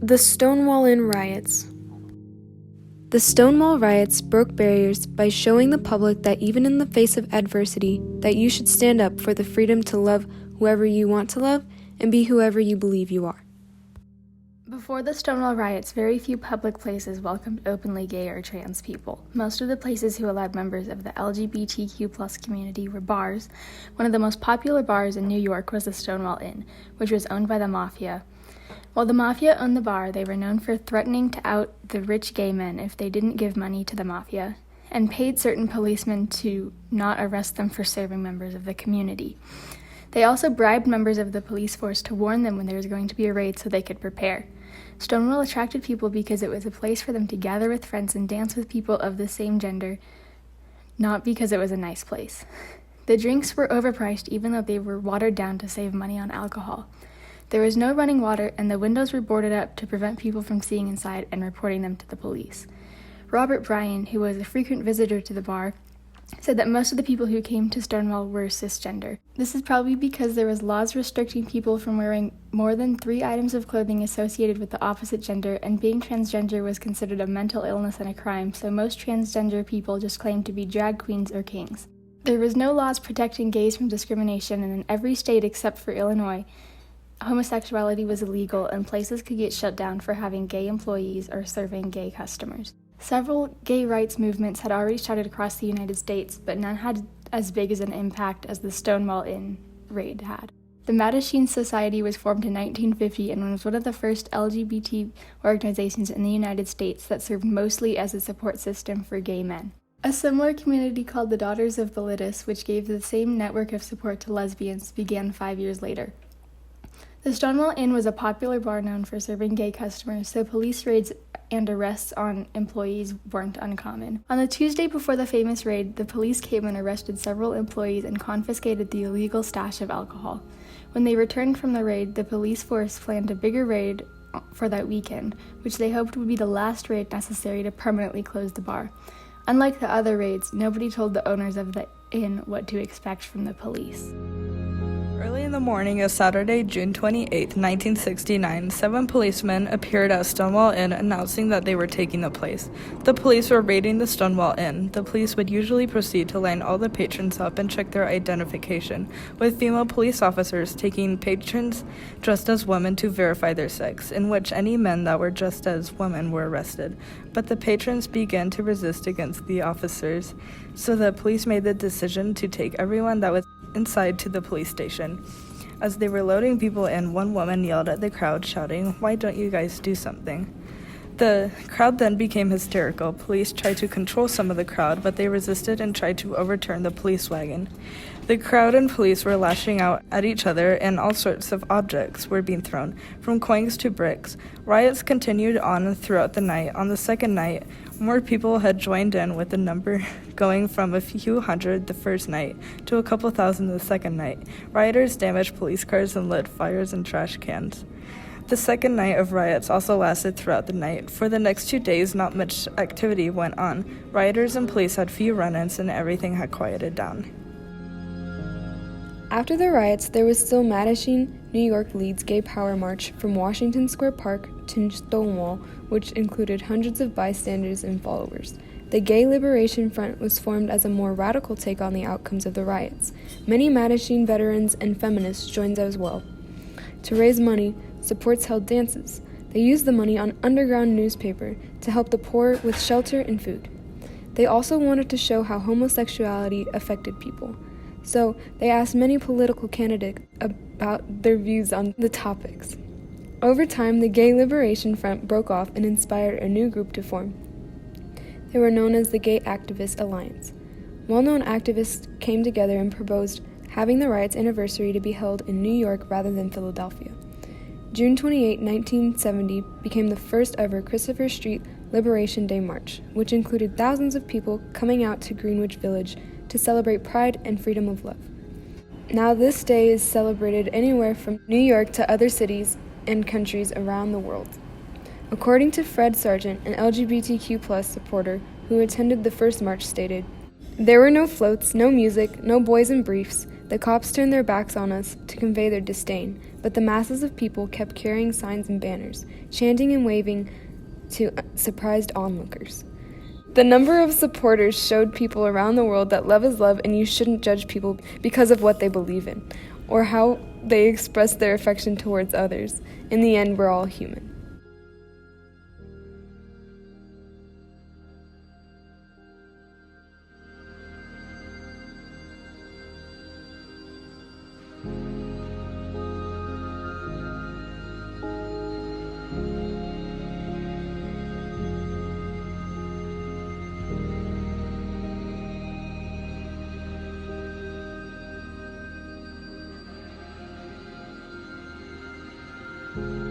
The Stonewall Inn Riots. The Stonewall Riots broke barriers by showing the public that even in the face of adversity, that you should stand up for the freedom to love whoever you want to love and be whoever you believe you are. Before the Stonewall Riots, very few public places welcomed openly gay or trans people. Most of the places who allowed members of the LGBTQ+ community were bars. One of the most popular bars in New York was the Stonewall Inn, which was owned by the Mafia. While the Mafia owned the bar, they were known for threatening to out the rich gay men if they didn't give money to the Mafia, and paid certain policemen to not arrest them for serving members of the community. They also bribed members of the police force to warn them when there was going to be a raid so they could prepare. Stonewall attracted people because it was a place for them to gather with friends and dance with people of the same gender, not because it was a nice place. The drinks were overpriced even though they were watered down to save money on alcohol. There was no running water, and the windows were boarded up to prevent people from seeing inside and reporting them to the police. Robert Bryan, who was a frequent visitor to the bar, said that most of the people who came to Stonewall were cisgender. This is probably because there was laws restricting people from wearing more than 3 items of clothing associated with the opposite gender, and being transgender was considered a mental illness and a crime, so most transgender people just claimed to be drag queens or kings. There was no laws protecting gays from discrimination, and in every state except for Illinois, homosexuality was illegal, and places could get shut down for having gay employees or serving gay customers. Several gay rights movements had already started across the United States, but none had as big as an impact as the Stonewall Inn raid had. The Mattachine Society was formed in 1950 and was one of the first LGBT organizations in the United States that served mostly as a support system for gay men. A similar community called the Daughters of Bilitis, which gave the same network of support to lesbians, began 5 years later. The Stonewall Inn was a popular bar known for serving gay customers, so police raids and arrests on employees weren't uncommon. On the Tuesday before the famous raid, the police came and arrested several employees and confiscated the illegal stash of alcohol. When they returned from the raid, the police force planned a bigger raid for that weekend, which they hoped would be the last raid necessary to permanently close the bar. Unlike the other raids, nobody told the owners of the inn what to expect from the police. Early in the morning of Saturday, June 28, 1969, 7 policemen appeared at Stonewall Inn announcing that they were taking the place. The police were raiding the Stonewall Inn. The police would usually proceed to line all the patrons up and check their identification, with female police officers taking patrons dressed as women to verify their sex, in which any men that were dressed as women were arrested. But the patrons began to resist against the officers, so the police made the decision to take everyone that was inside to the police station. As they were loading people in, one woman yelled at the crowd, shouting, "Why don't you guys do something?" The crowd then became hysterical. Police tried to control some of the crowd, but they resisted and tried to overturn the police wagon. The crowd and police were lashing out at each other, and all sorts of objects were being thrown, from coins to bricks. Riots continued on throughout the night. On the second night, more people had joined in, with the number going from a few hundred the first night to a couple thousand the second night. Rioters damaged police cars and lit fires in trash cans. The second night of riots also lasted throughout the night. For the next 2 days, not much activity went on. Rioters and police had few run-ins, and everything had quieted down. After the riots, there was still Mattachine, New York leads Gay Power March from Washington Square Park to Stonewall, which included hundreds of bystanders and followers. The Gay Liberation Front was formed as a more radical take on the outcomes of the riots. Many Mattachine veterans and feminists joined as well. To raise money, supports held dances. They used the money on underground newspaper to help the poor with shelter and food. They also wanted to show how homosexuality affected people. So they asked many political candidates about their views on the topics. Over time, the Gay Liberation Front broke off and inspired a new group to form. They were known as the Gay Activist Alliance. Well-known activists came together and proposed having the riots' anniversary to be held in New York rather than Philadelphia. June 28, 1970 became the first ever Christopher Street Liberation Day March, which included thousands of people coming out to Greenwich Village to celebrate pride and freedom of love. Now this day is celebrated anywhere from New York to other cities and countries around the world. According to Fred Sargent, an LGBTQ+ supporter who attended the first march, stated, "There were no floats, no music, no boys in briefs. The cops turned their backs on us to convey their disdain, but but the masses of people kept carrying signs and banners, chanting and waving to surprised onlookers. The number of supporters showed people around the world that love is love and you shouldn't judge people because of what they believe in or how they express their affection towards others. In the end, we're all human. Thank you.